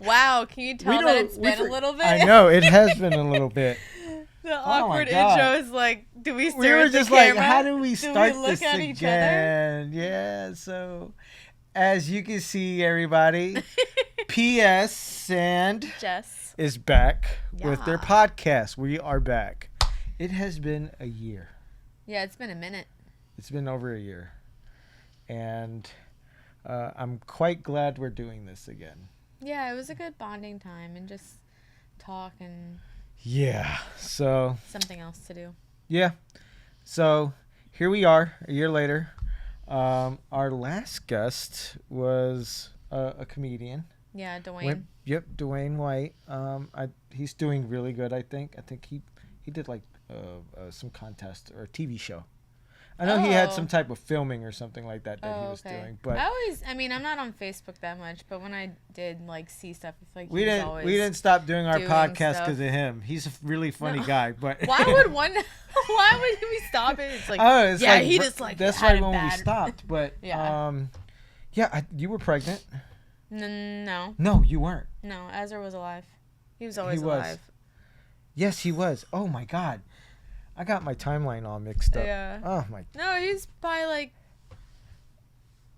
Wow, can you tell that it's been a little bit? I know, it has been a little bit. The awkward intro is like, do we stare We were at the just camera? like, how do we start look this at again? each other? Yeah, so as you can see, everybody, PS and Jess is back with their Yeah. podcast. We are back. It has been a year. Yeah, it's been a minute. It's been over a year. And I'm quite glad we're doing this again. Yeah, it was a good bonding time and just talk and Yeah. So, something else to do. yeah. So, here we are a year later. Our last guest was a comedian. Yeah, Dwayne. Dwayne White. He's doing really good, I think. I think he did like some contest or a TV show. I know he had some type of filming or something like that he was doing. But I'm not on Facebook that much, but when I did like see stuff, it's like we didn't stop doing our doing podcast stuff. because of him. He's a really funny guy. But why would we stop it? It's like, it's yeah, like, he just like that's had right it when we bad. stopped. But Yeah. you were pregnant. No, No, you weren't. no, Ezra was alive. He was always He was. alive. Yes, he was. Oh my God, I got my timeline all mixed up. Yeah. Oh my. No, he's probably like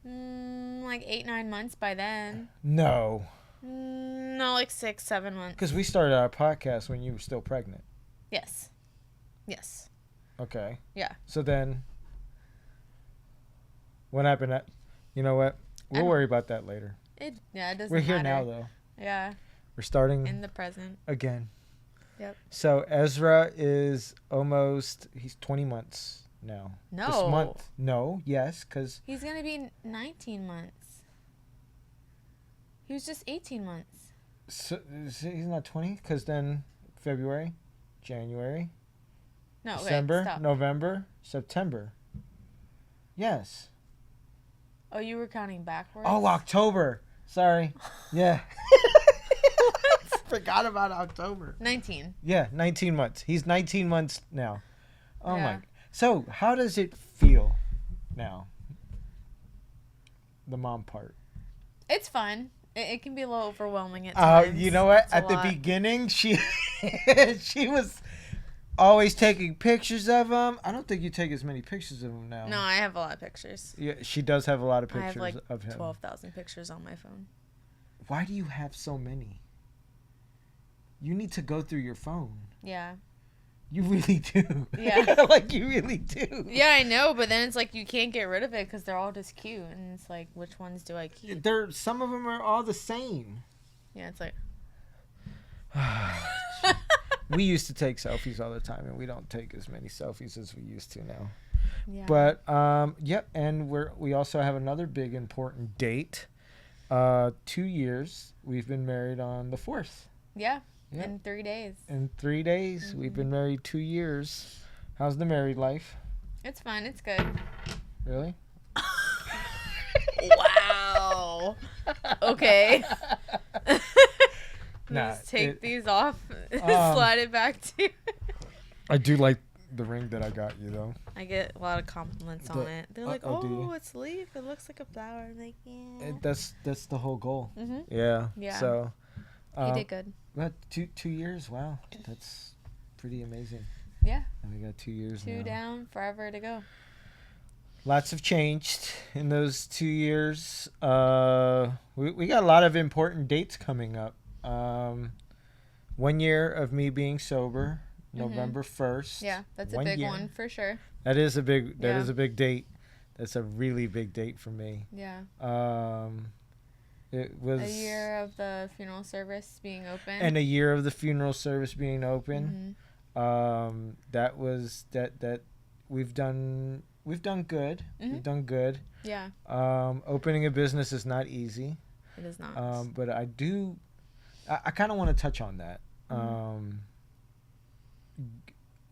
8-9 months by then. No, No, like 6-7 months. because we started our podcast when you were still pregnant. Yes. Okay. Yeah. So then, what happened? You know what? We'll worry about that later. It doesn't We're here matter. now, though. Yeah, We're starting in the present. again. Yep. So Ezra is he's 20 months now. No. This month. No, yes, because He's gonna be 19 months. He was just 18 months. he's not 20, because then February, January, No, December, wait, stop. November, September. Yes. Oh, you were counting backwards? Oh, October. Sorry. Yeah. Forgot about October. 19. Yeah, 19 months. He's 19 months now. Oh Yeah. my. So, how does it feel now? The mom part. It's fun. It can be a little overwhelming at times. You know what? It's a At the lot. beginning, she was always taking pictures of him. I don't think you take as many pictures of him now. No, I have a lot of pictures. Yeah, she does have a lot of I pictures have like of him. 12,000 pictures on my phone. Why do you have so many? You need to go through your phone. Yeah. You really do. Yeah. Like, you really do. Yeah, I know, but then it's like you can't get rid of it because they're all just cute, and it's like, which ones do I keep? Some of them are all the same. Yeah, it's like. We used to take selfies all the time, and we don't take as many selfies as we used to now. Yeah. But yep, and we also have another big important date. 2 years. We've been married on the 4th. Yeah. Yep. In 3 days. In 3 days, we've been married 2 years. How's the married life? It's fun. It's good. Really? Wow. Okay. Nah, Just take it- these off. um, Slide it back to you. I do like the ring that I got you, though. I get a lot of compliments on it. They're like, do you? "Oh, it's a leaf. It looks like a flower." I'm like, yeah. That's the whole goal. Mhm. Yeah. Yeah. So. You did good. What, 2 years? Wow, that's pretty amazing. Yeah. And we got 2 years 2 now. down, forever to go. Lots have changed in those 2 years. We got a lot of important dates coming up. 1 year of me being sober, November 1st. Yeah, that's a 1 big year. one for sure. That is a big. That Yeah. is a big date. That's a really big date for me. Yeah. It was A year of the funeral service being open. and a year of the funeral service being open. That was that we've done good. We've done good. Yeah, Opening a business is not easy. it is not. But I kind of want to touch on that.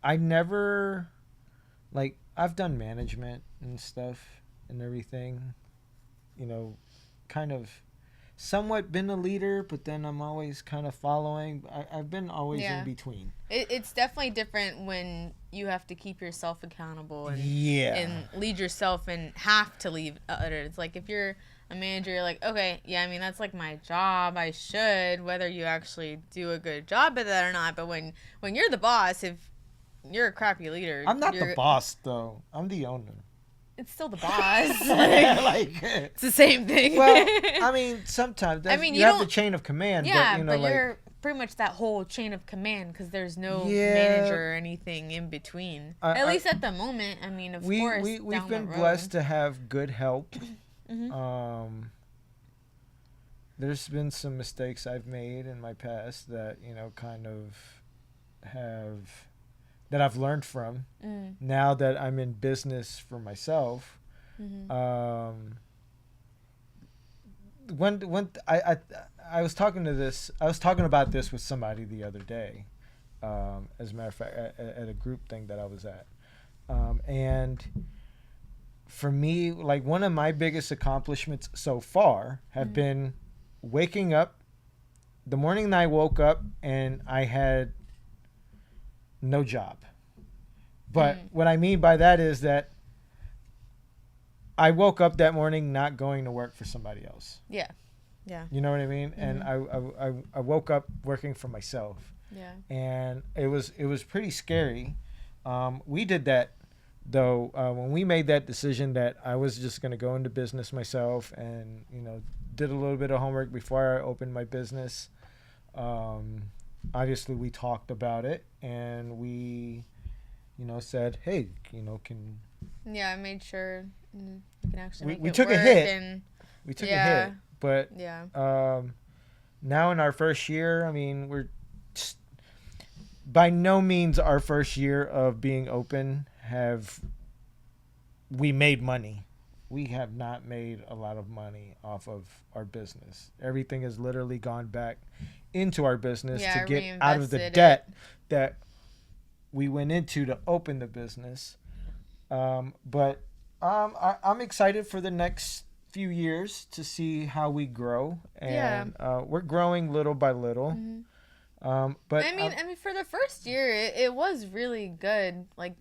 I never, like, I've done management and stuff and everything, kind of somewhat been a leader, but then I'm always kind of following. I've been always in between. It's definitely different when you have to keep yourself accountable and Yeah. and lead yourself and have to lead others. Like if you're a manager, you're like, okay, yeah, I mean, that's like my job. I should, whether you actually do a good job at that or not. But when you're the boss, if you're a crappy leader, I'm not the you're, boss though. I'm the owner. it's still the boss. Like, it's the same thing. Well, I mean, sometimes I mean, you you have the don't- chain of command. yeah, but, you know, like, you're pretty much that whole chain of command because there's no Yeah. manager or anything in between. At I- least at the moment. I mean, of we've course, been blessed to have good help. Mhm. There's been some mistakes I've made in my past that, you know, kind of that I've learned from. Mm. Now that I'm in business for myself. Mhm. When I was talking about this with somebody the other day, as a matter of fact, at a group thing that I was at, and for me, like, one of my biggest accomplishments so far have been waking up the morning that I woke up and I had no job. But what I mean by that is that I woke up that morning not going to work for somebody else. Yeah. Yeah. You know what I mean? And I woke up working for myself. Yeah. And it was pretty scary. We did that though when we made that decision that I was just going to go into business myself, and, you know, did a little bit of homework before I opened my business. Obviously we talked about it, and we, you know, said, hey, you know, Yeah, I made sure we can actually make we it took a work hit. And we took Yeah. a hit, but yeah. now in our first year, I mean, we're by no means our first year of being open have we made money. We have not made a lot of money off of our business. Everything has literally gone back into our business Yeah, to get out of the reinvested debt that we went into to open the business. But I'm excited for the next few years to see how we grow, and we're growing little by little. But I mean, for the first year, it was really good, like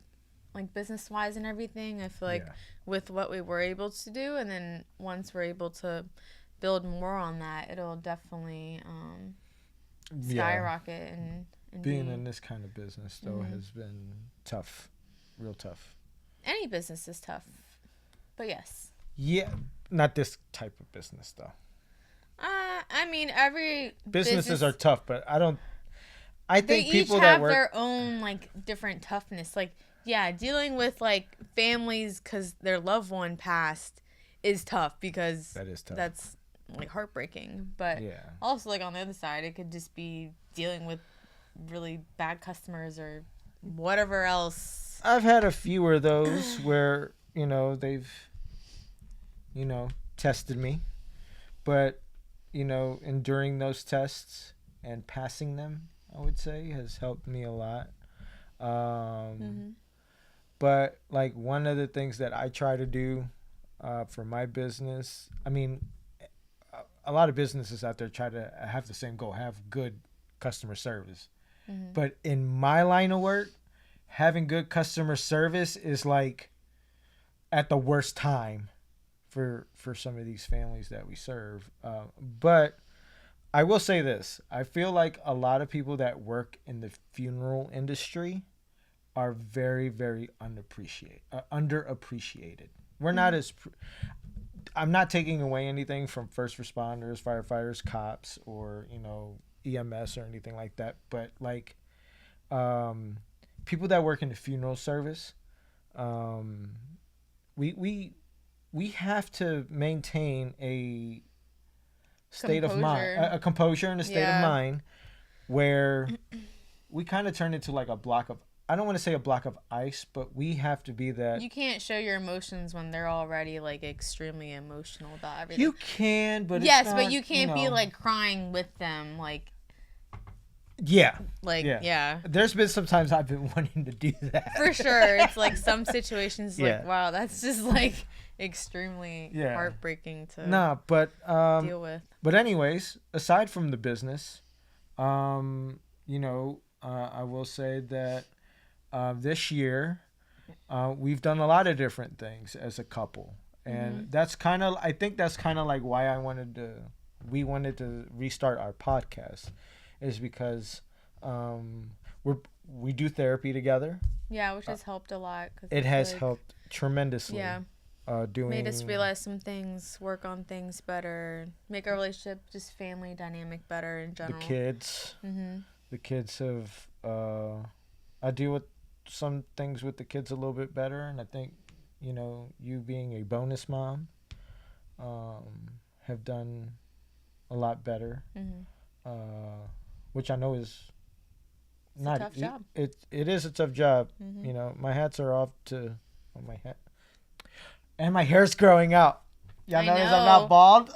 business wise and everything. I feel like with what we were able to do, and then once we're able to build more on that, it'll definitely skyrocket and being be, in this kind of business though has been tough, real tough. any business is tough, but yes. Yeah, not this type of business though. I mean, every Businesses are tough, but I they think each people have that work their own like different toughness. Like, yeah, dealing with like families because their loved one passed is tough because that is tough. that's like heartbreaking. But Yeah. also, like, on the other side, it could just be dealing with really bad customers or whatever else. I've had a few of those where, you know, they've, you know, tested me, but, you know, enduring those tests and passing them, I would say, has helped me a lot. But, like, one of the things that I try to do for my business, I mean, a lot of businesses out there try to have the same goal, have good customer service. But in my line of work, having good customer service is like at the worst time for some of these families that we serve. But I will say this. I feel like a lot of people that work in the funeral industry are very, very underappreciated. We're not as... I'm not taking away anything from first responders, firefighters, cops, or, you know, EMS or anything like that. But, like, people that work in the funeral service, we have to maintain a state of mind, a composure and a state of mind where we kind of turn into like a block of, I don't want to say a block of ice, but we have to be that. You can't show your emotions when they're already like extremely emotional about everything. You can, but yes, it's not, but you can't be know. like crying with them, like Yeah. yeah. There's been some times I've been wanting to do that. For sure. It's like some situations like, Yeah. wow, that's just like extremely Yeah. heartbreaking to Nah, but deal with. But anyways, aside from the business, you know, I will say that this year we've done a lot of different things as a couple. And that's kind of, I think that's kind of like why we wanted to restart our podcast, is because we do therapy together. Yeah, which has helped a lot. It has helped tremendously. Yeah. Made us realize some things, work on things better, make our relationship, just family dynamic better in general. The kids. The kids have, I deal with some things with the kids a little bit better, and I think, you know, you being a bonus mom, have done a lot better, which I know is it's not a tough job. It is a tough job. You know, my hats are off to my hat, and my hair's growing out. Y'all notice I'm not bald.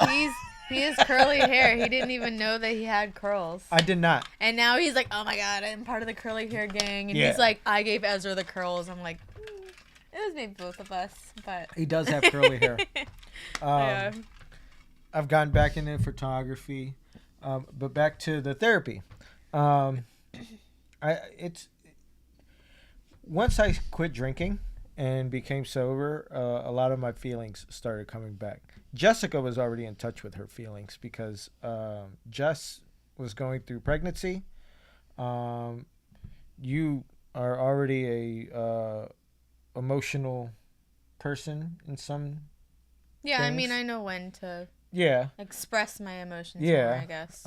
He has curly hair. He didn't even know that he had curls. I did not. And now he's like, oh my god, I'm part of the curly hair gang. And he's like, I gave Ezra the curls. I'm like, it was maybe both of us, but he does have curly hair. Yeah. I've gotten back into photography, but back to the therapy. Once I quit drinking and became sober, a lot of my feelings started coming back. Jessica was already in touch with her feelings because Jess was going through pregnancy. You are already a emotional person in some things. I mean, I know when to express my emotions more, I guess.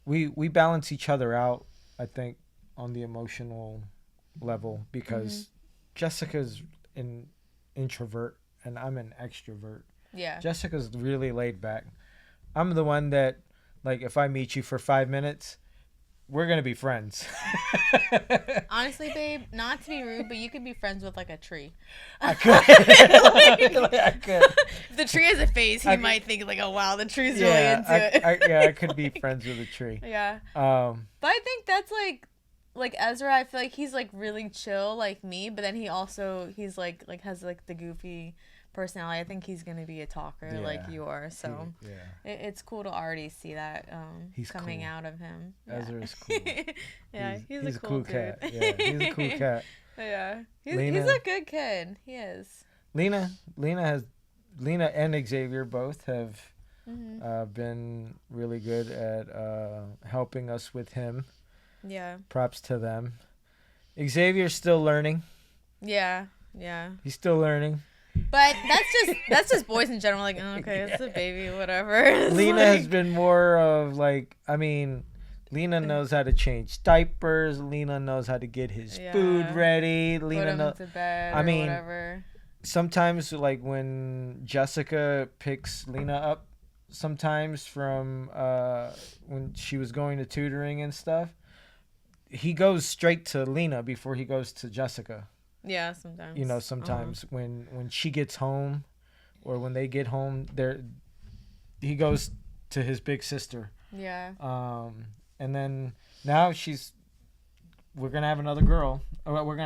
We balance each other out, I think, on the emotional level, because Jessica's an introvert and I'm an extrovert. Yeah. Jessica's really laid back. I'm the one that, like, if I meet you for 5 minutes, we're going to be friends. Honestly, babe, not to be rude, but you could be friends with, like, a tree. I could. I could. If the tree has a face, he might think, like, oh, wow, the tree's really into it. I could be friends with a tree. Yeah. But I think that's, like Ezra, I feel like he's, like, really chill like me, but then he's, like has, like, the goofy personality. I think he's going to be a talker like you are, so it's cool to already see that he's coming out of him. Ezra's cool. He's a cool dude. Cat. Yeah, he's a cool cat. Yeah, he's a good kid. He is. Lena and Xavier both have been really good at helping us with him. Yeah. Props to them. Xavier's still learning. Yeah. He's still learning. But that's just boys in general. Like, oh, okay, it's a baby, whatever. Lena has been more of like, I mean, Lena knows how to change diapers. Lena knows how to get his food ready. Lena knows to bed. Whatever. Sometimes, like when Jessica picks Lena up, sometimes from when she was going to tutoring and stuff, he goes straight to Lena before he goes to Jessica. Yeah, sometimes. You know, sometimes when she gets home, or when they get home, he goes to his big sister. Yeah. And then now we're gonna have another girl. We're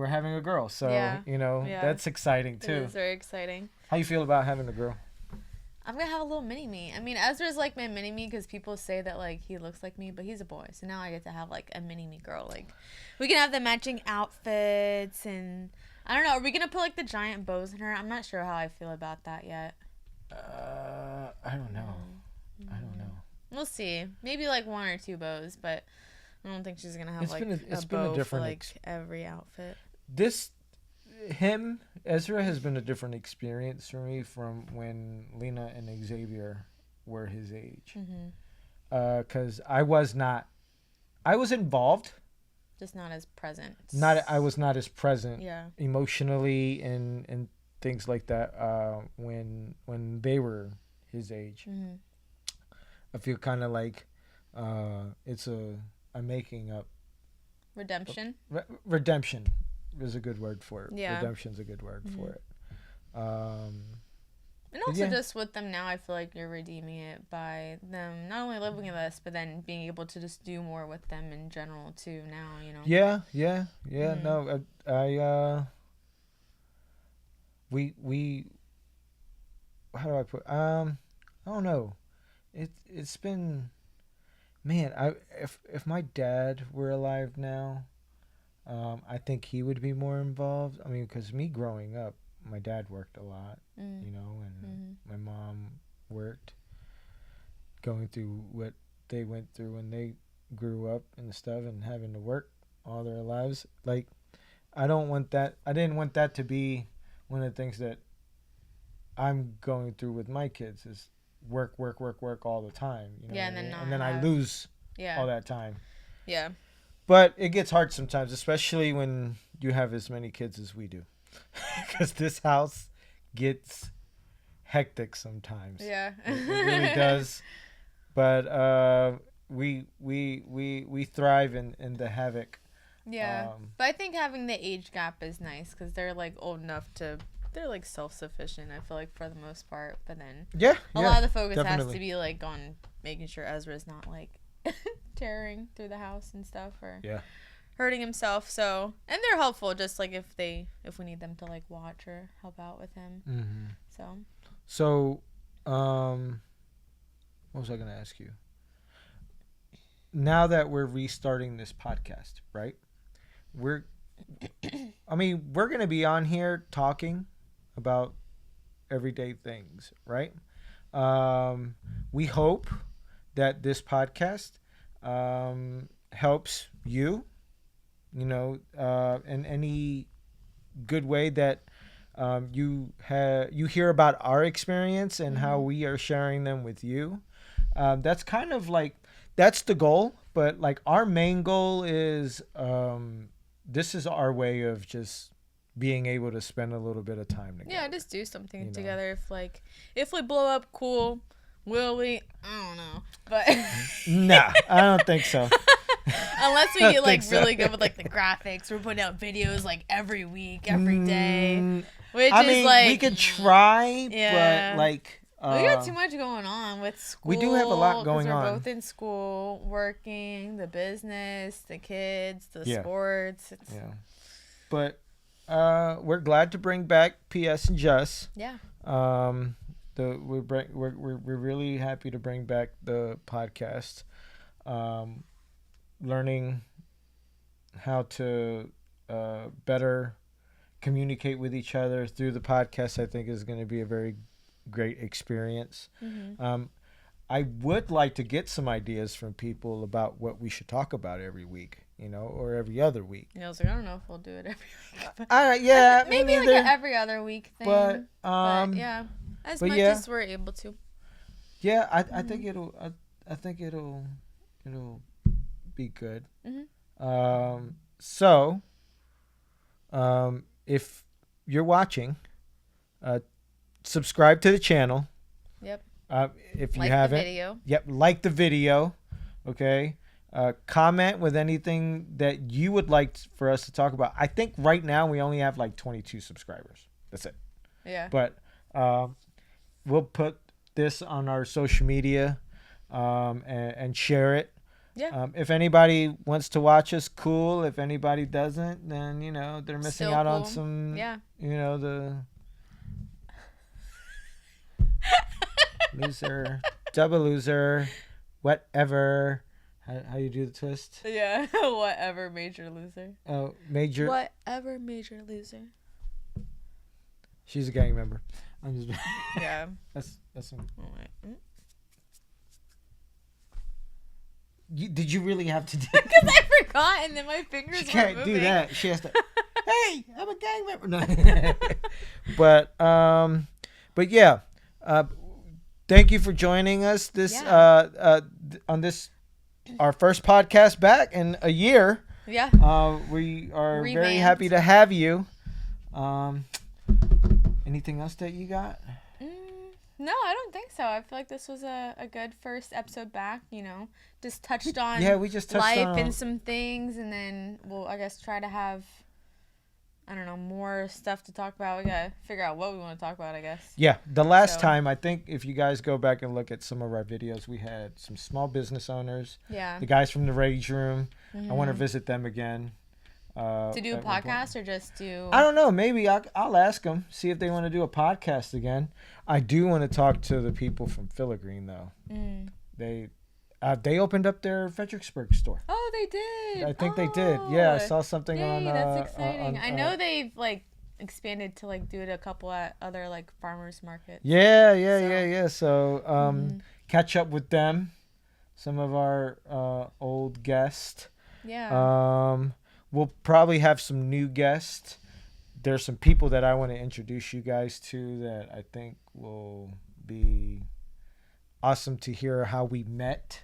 having a girl. So that's exciting too. It is very exciting. How you feel about having a girl? I'm gonna have a little mini me. I mean, Ezra's like my mini me because people say that like he looks like me, but he's a boy, so now I get to have like a mini me girl. Like, we can have the matching outfits, and I don't know. Are we gonna put like the giant bows in her? I'm not sure how I feel about that yet. I don't know. We'll see. Maybe like 1 or 2 bows, but I don't think she's gonna have a bow for like every outfit. Ezra has been a different experience for me from when Lena and Xavier were his age. Because I was involved. Just not as present. I was not as present emotionally and things like that when they were his age. I feel kind of like I'm making up. Redemption? Redemption is a good word for it. Yeah. Redemption's a good word for it. And also just with them now, I feel like you're redeeming it by them not only living with us, but then being able to just do more with them in general too now, you know? Yeah. No, we how do I put, I don't know. It's been, man, if my dad were alive now, I think he would be more involved. I mean, because me growing up, my dad worked a lot, you know, and my mom worked, going through what they went through when they grew up and stuff, and having to work all their lives. Like, I don't want that. I didn't want that to be one of the things that I'm going through with my kids is work all the time. You know, and then I lose all that time. Yeah. But it gets hard sometimes, especially when you have as many kids as we do, because this house gets hectic sometimes. Yeah. It really does. But we thrive in the havoc. Yeah. But I think having the age gap is nice because they're like old enough to. They're like self-sufficient, I feel like, for the most part. But then a lot of the focus has to be like on making sure Ezra's not like tearing through the house and stuff or hurting himself. So, and they're helpful just like if we need them to like watch or help out with him. So what was I going to ask you? Now that we're restarting this podcast, right? We're going to be on here talking about everyday things, right? We hope that this podcast helps you, you know, in any good way that you hear about our experience and how we are sharing them with you. That's kind of like, that's the goal, but like our main goal is this is our way of just being able to spend a little bit of time together. Yeah, just do something together. If we blow up, cool. Will we? I don't know. But nah, I don't think so. Unless we get like really good with like the graphics. We're putting out videos like every week, every day. Which I is mean, like we could try, but like we got too much going on with school. We do have a lot going on. We're both in school, working, the business, the kids, the sports. But we're glad to bring back PS and Just. Yeah. We're really happy to bring back the podcast. Learning how to better communicate with each other through the podcast, I think, is going to be a very great experience. I would like to get some ideas from people about what we should talk about every week, you know, or every other week. Yeah, I was like, I don't know if we'll do it every week. Yeah, maybe like an every other week thing. But yeah, as much as we're able to. Yeah, I think it'll. I think it'll be good. So, if you're watching, subscribe to the channel. Yep. If you haven't, the video. Yep, like the video. Okay. Comment with anything that you would like for us to talk about. I think right now we only have like 22 subscribers. That's it. Yeah. But we'll put this on our social media and share it. Yeah. If anybody wants to watch us, cool. If anybody doesn't, then, you know, they're missing out on some, you know, the loser, double loser, whatever. How you do the twist? Yeah. Whatever, major loser. Oh, major. Whatever, major loser. She's a gang member. I'm just. Yeah. That's one. All right. Did you really have to do that? Because I forgot, and then my fingers she can't moving. do that. She has to. Hey, I'm a gang member. No. But yeah. Thank you for joining us on this our first podcast back in a year. Yeah. We are very happy to have you. Anything else that you got? No, I don't think so. I feel like this was a good first episode back, you know. Just touched on we just touched life on and some things, and then we'll, I guess, try to have, I don't know, more stuff to talk about. We gotta figure out what we want to talk about, I guess. Yeah, the last time, I think if you guys go back and look at some of our videos, we had some small business owners. Yeah. The guys from the Rage Room. I want to visit them again. To do a podcast or just do... I don't know. Maybe I'll ask them, see if they want to do a podcast again. I do want to talk to the people from Filigreen, though. They opened up their Fredericksburg store. Oh, they did. I think they did. Yeah, I saw something on... that's exciting. I know they've, like, expanded to like do it a couple at other like farmers markets. Yeah. So catch up with them, some of our old guests. Yeah. We'll probably have some new guests. There's some people that I want to introduce you guys to that I think will be awesome to hear how we met,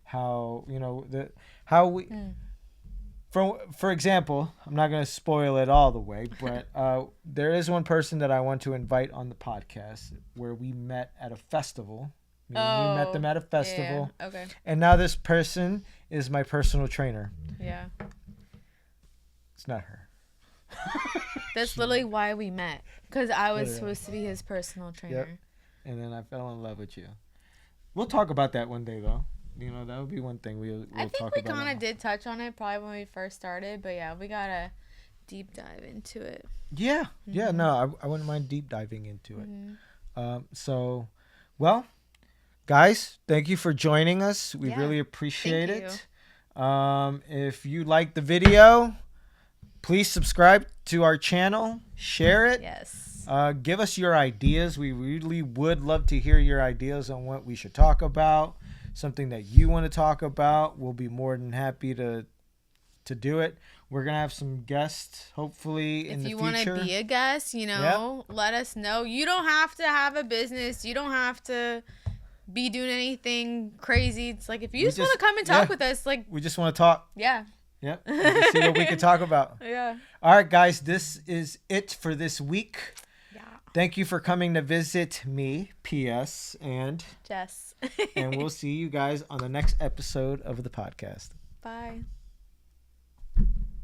how for example, I'm not going to spoil it all the way, but there is one person that I want to invite on the podcast where we met at a festival. We met them at a festival. Yeah. Okay. And now this person is my personal trainer. Yeah. It's not her. That's literally why we met. Because I was supposed to be his personal trainer. Yep. And then I fell in love with you. We'll talk about that one day, though. You know, that would be one thing we'll talk about. I think we kind of did touch on it probably when we first started. But yeah, we got to deep dive into it. Yeah. Mm-hmm. Yeah, no, I wouldn't mind deep diving into it. Mm-hmm. Well, guys, thank you for joining us. We really appreciate it. If you like the video, please subscribe to our channel. Share it. Yes. Give us your ideas. We really would love to hear your ideas on what we should talk about. Something that you want to talk about. We'll be more than happy to do it. We're going to have some guests, hopefully, in the future. If you want to be a guest, let us know. You don't have to have a business. You don't have to be doing anything crazy. It's like, if you just want to come and talk with us, like, we just want to talk. Yeah. Yep. See what we can talk about. Yeah. All right, guys, this is it for this week. Yeah. Thank you for coming to visit me, PS, and Jess. And we'll see you guys on the next episode of the podcast. Bye.